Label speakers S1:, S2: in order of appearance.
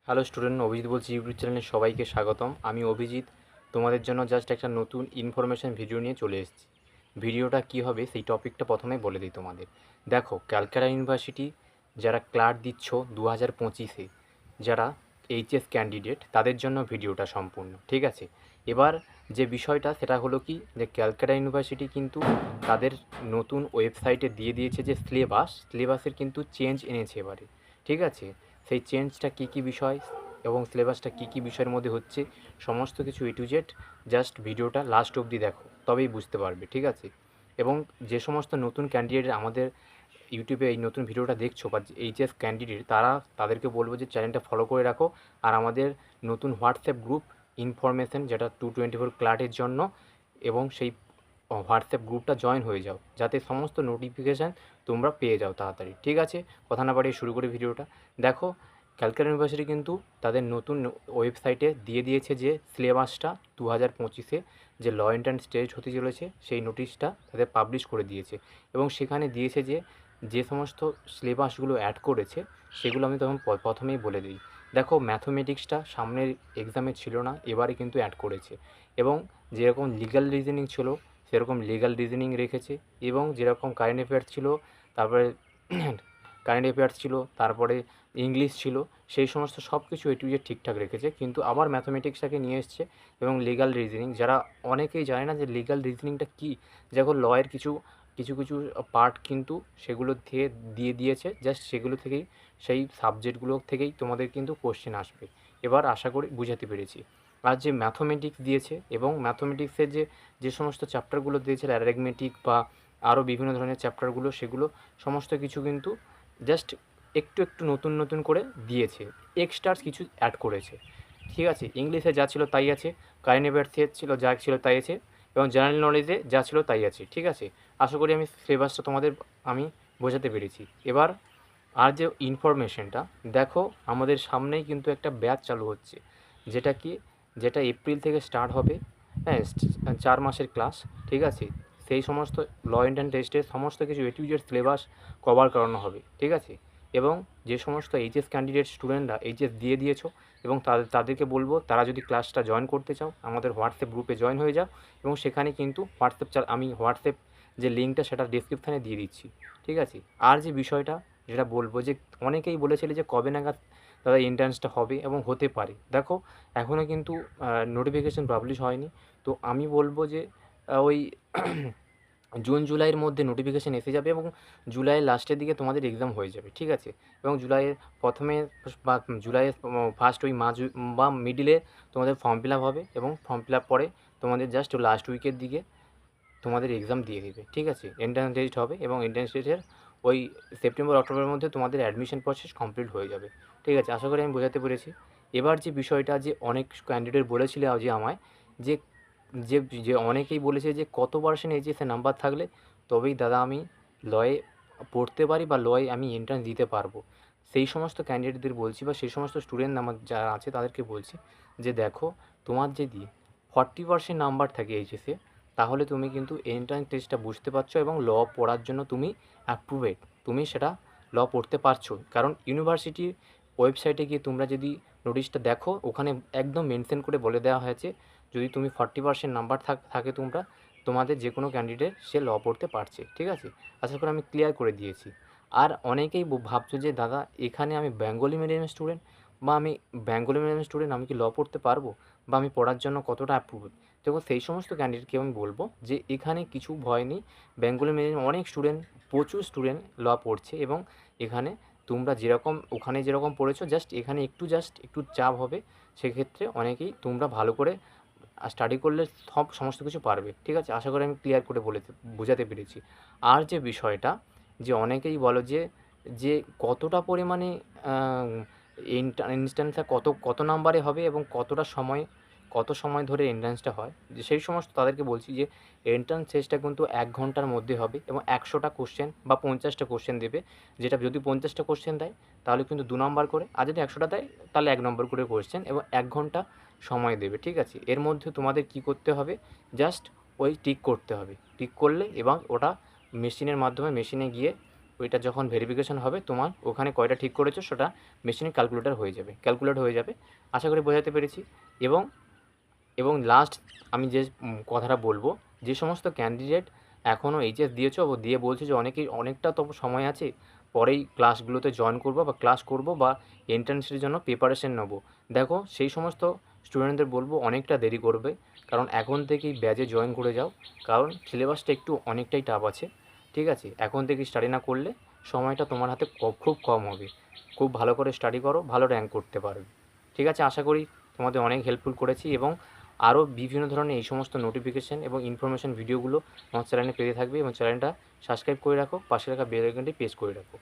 S1: Hello student, Abhijit বলছি। YouTube চ্যানেলে সবাইকে স্বাগতম। আমি অভিজিৎ তোমাদের জন্য জাস্ট একটা নতুন ইনফরমেশান ভিডিও নিয়ে চলে এসেছি। ভিডিওটা কী হবে সেই টপিকটা প্রথমেই বলে দিই তোমাদের। দেখো, ক্যালকাটা ইউনিভার্সিটি যারা ক্লার্ক দিচ্ছ 2025-এ, যারা এইচএস ক্যান্ডিডেট, তাদের জন্য ভিডিওটা সম্পূর্ণ, ঠিক আছে? এবার যে বিষয়টা সেটা হলো কি, যে ক্যালকাটা ইউনিভার্সিটি কিন্তু তাদের নতুন ওয়েবসাইটে দিয়ে দিয়েছে যে সিলেবাসের কিন্তু চেঞ্জ এনেছে এবারে, ঠিক আছে? সেই চেঞ্জটা কী কী বিষয় এবং সিলেবাসটা কী কী বিষয়ের মধ্যে হচ্ছে, সমস্ত কিছু এ টু জেড জাস্ট ভিডিওটা লাস্ট অবধি দেখো, তবেই বুঝতে পারবে, ঠিক আছে? এবং যে সমস্ত নতুন ক্যান্ডিডেট আমাদের ইউটিউবে এই নতুন ভিডিওটা দেখছো বা এইচএস ক্যান্ডিডেট, তাদেরকে বলবো যে চ্যানেলটা ফলো করে রাখো। আর আমাদের নতুন হোয়াটসঅ্যাপ গ্রুপ ইনফরমেশন, যেটা 224 ক্লার্কের জন্য, এবং সেই হোয়াটসঅ্যাপ গ্রুপটা জয়েন হয়ে যাও, যাতে সমস্ত নোটিফিকেশান তোমরা পেয়ে যাও তাড়াতাড়ি, ঠিক আছে? কথা না বাড়িয়ে শুরু করি ভিডিওটা। দেখো, ক্যালকাটা ইউনিভার্সিটি কিন্তু তাদের নতুন ওয়েবসাইটে দিয়ে দিয়েছে যে সিলেবাসটা 2025-এ যে ল অ্যান্ড স্টেজ হতে চলেছে, সেই নোটিশটা তাদের পাবলিশ করে দিয়েছে। এবং সেখানে দিয়েছে যে সমস্ত সিলেবাসগুলো অ্যাড করেছে সেগুলো আমি তখন প্রথমেই বলে দিই। দেখো, ম্যাথমেটিক্সটা সামনের এক্সামে ছিল না, এবারে কিন্তু অ্যাড করেছে। এবং যেরকম লিগ্যাল রিজনিং ছিল সেরকম লিগ্যাল রিজনিং রেখেছে, এবং যেরকম কারেন্ট অ্যাফেয়ার্স ছিল, তারপরে কারেন্ট অ্যাফেয়ার্স ছিল, তারপরে ইংলিশ ছিল, সেই সমস্ত সব কিছু এ টু জেড ঠিকঠাক রেখেছে। কিন্তু আবার ম্যাথমেটিক্সটাকে নিয়ে এসছে এবং লিগ্যাল রিজনিং, যারা অনেকেই জানে না যে লিগ্যাল রিজনিংটা কী। দেখো, লয়ের কিছু কিছু কিছু পার্ট কিন্তু সেগুলো থেকে দিয়ে দিয়েছে, জাস্ট সেগুলো থেকেই, সেই সাবজেক্টগুলো থেকেই তোমাদের কিন্তু কোশ্চেন আসবে। এবার আশা করি বুঝাতে পেরেছি। আর যে ম্যাথমেটিক্স দিয়েছে, এবং ম্যাথমেটিক্সের যে সমস্ত চ্যাপ্টারগুলো দিয়েছে, অ্যারিথমেটিক বা আরও বিভিন্ন ধরনের চ্যাপ্টারগুলো, সেগুলো সমস্ত কিছু কিন্তু জাস্ট একটু একটু নতুন নতুন করে দিয়েছে, এক্সট্রা কিছু অ্যাড করেছে, ঠিক আছে? ইংলিশে যা ছিল তাই আছে, কারেন্ট অ্যাফেয়ার্সে ছিল যা ছিল তাই আছে, এবং জেনারেল নলেজে যা ছিল তাই আছে, ঠিক আছে? আশা করি আমি সিলেবাসটা তোমাদের আমি বোঝাতে পেরেছি। এবার আর যে ইনফরমেশনটা, দেখো, আমাদের সামনেই কিন্তু একটা ব্যাচ চালু হচ্ছে, যেটা কি, যেটা এপ্রিল থেকে স্টার্ট হবে। হ্যাঁ, 4 মাসের ক্লাস, ঠিক আছে? সেই সমস্ত ল অ্যান্ড টেস্টের সমস্ত কিছু এ টু জেড সিলেবাস কভার করানো হবে, ঠিক আছে? এবং যে সমস্ত এইচএস ক্যান্ডিডেট স্টুডেন্টরা এইচএস দিয়ে দিয়েছো, এবং তাদেরকে বলবো, তারা যদি ক্লাসটা জয়েন করতে চাও, আমাদের হোয়াটসঅ্যাপ গ্রুপে জয়েন হয়ে যাও। এবং সেখানে কিন্তু আমি হোয়াটসঅ্যাপ যে লিঙ্কটা সেটা ডেসক্রিপশানে দিয়ে দিচ্ছি, ঠিক আছে? আর যে বিষয়টা যেটা বলবো, যে অনেকেই বলেছিলে যে কবে নাগাদ দাদা এন্ট্রান্সটা হবে এবং হতে পারে। দেখো, এখনও কিন্তু নোটিফিকেশান পাবলিশ হয়নি। তো আমি বলবো যে ওই জুন জুলাইয়ের মধ্যে নোটিফিকেশান এসে যাবে, এবং জুলাইয়ের লাস্টের দিকে তোমাদের এক্সাম হয়ে যাবে, ঠিক আছে? এবং জুলাইয়ের প্রথমে বা জুলাইয়ের ফার্স্ট ওই বা মিডিলে তোমাদের ফর্ম ফিল আপ হবে, এবং ফর্ম ফিল আপ পরে তোমাদের জাস্ট লাস্ট উইকের দিকে তোমাদের এক্সাম দিয়ে দেবে, ঠিক আছে? এন্ট্রান্স টেস্ট হবে, এবং এন্ট্রান্স টেস্টের ওই সেপ্টেম্বর অক্টোবরের মধ্যে তোমাদের অ্যাডমিশন প্রসেস কমপ্লিট হয়ে যাবে, ঠিক আছে? আশা করি আমি বোঝাতে পেরেছি। এবার যে বিষয়টা, যে অনেক ক্যান্ডিডেট বলেছিল যে আমায়, যে যে যে অনেকেই বলেছে যে কত পার্সেন্ট এইচএসে নাম্বার থাকলে তবেই দাদা আমি লয়ে পড়তে পারি বা লয়ে আমি এন্ট্রান্স দিতে পারবো। সেই সমস্ত ক্যান্ডিডেটদের বলছি, বা সেই সমস্ত স্টুডেন্ট আমার যারা আছে তাদেরকে বলছি, যে দেখো, তোমার যদি 40% নাম্বার থাকে এইচএসে, তাহলে তুমি কিন্তু এন্ট্রান্স টেস্টটা বুঝতে পারছো, এবং ল পড়ার জন্য তুমি অ্যাপ্রুভেড, তুমি সেটা ল পড়তে পারছো। কারণ ইউনিভার্সিটির ওয়েবসাইটে গিয়ে তোমরা যদি নোটিশটা দেখো, ওখানে একদম মেনশন করে বলে দেওয়া হয়েছে, যদি তুমি 40% নাম্বার থাকে তোমাদের যে কোনো ক্যান্ডিডেট সে ল পড়তে পারছে, ঠিক আছে? আশা করি আমি ক্লিয়ার করে দিয়েছি। আর অনেকেই ভাবছো যে দাদা, এখানে আমি বেঙ্গলি মিডিয়ামের স্টুডেন্ট, বা আমি বেঙ্গলি মিডিয়ামের স্টুডেন্ট, আমি কি ল পড়তে পারবো, বা আমি পড়ার জন্য কতটা অ্যাপ্রুভ? দেখো, সেই সমস্ত ক্যান্ডিডেটকে আমি বলবো যে এখানে কিছু ভয় নেই। বেঙ্গলি মিডিয়াম অনেক স্টুডেন্ট, প্রচুর স্টুডেন্ট ল পড়ছে, এবং এখানে তোমরা যেরকম ওখানে যেরকম পড়েছো, এখানে একটু চাপ হবে। সেক্ষেত্রে অনেকেই তোমরা ভালো করে স্টাডি করলে সমস্ত কিছু পারবে, ঠিক আছে? আশা করি আমি ক্লিয়ার করে বোঝাতে পেরেছি। আর যে বিষয়টা, যে অনেকেই বলো যে কতটা পরিমাণে ইনস্ট্যান্সটা কত নাম্বারে হবে, এবং কত সময় ধরে এন্ট্রান্সটা হয়, যে সেই সমস্ত তাদেরকে বলছি যে এন্ট্রান্স টেস্টটা কিন্তু 1 ঘন্টার মধ্যে হবে, এবং 100টা কোশ্চেন বা 50টা কোশ্চেন দেবে। যেটা যদি 50টা কোশ্চেন দেয় তাহলে কিন্তু 2 নাম্বার করে, আর যদি 100টা দেয় তাহলে 1 নম্বর করে কোশ্চেন, এবং 1 ঘন্টা সময় দেবে, ঠিক আছে? এর মধ্যে তোমাদের কী করতে হবে, জাস্ট ওই টিক করতে হবে। টিক করলে এবং ওটা মেশিনের মাধ্যমে, মেশিনে গিয়ে ওইটা যখন ভেরিফিকেশন হবে তোমার ওখানে কয়টা ঠিক করেছো সেটা মেশিনে ক্যালকুলেট হয়ে যাবে। আশা করি বোঝাতে পেরেছি। এবং এবং লাস্ট আমি যে কথাটা বলবো, যে সমস্ত ক্যান্ডিডেট এখনও এইচএস দিয়েছো ও দিয়ে বলছে যে অনেকটা তো সময় আছে, পরেই ক্লাসগুলোতে জয়েন করবো বা ক্লাস করবো বা এন্ট্রান্সের জন্য প্রিপারেশন নেবো, দেখো সেই সমস্ত স্টুডেন্টদের বলবো অনেকটা দেরি করবে, কারণ এখন থেকেই ব্যাচে জয়েন করে যাও, কারণ সিলেবাসটা একটু অনেকটাই টাফ আছে। ঠিক আছে, এখন থেকে স্টাডি না করলে সময়টা তোমার হাতে খুব কম হবে। খুব ভালো করে স্টাডি করো, ভালো র্যাঙ্ক করতে পারবে। ঠিক আছে, আশা করি তোমাদের অনেক হেল্পফুল করেছি, এবং আরও বিভিন্ন ধরনের এই সমস্ত নোটিফিকেশান এবং ইনফরমেশান ভিডিওগুলো আমার চ্যানেলে পেতে থাকবে, এবং চ্যানেলটা সাবস্ক্রাইব করে রাখো, পাশে রাখা বেল আইকনটি প্রেস করে রাখো।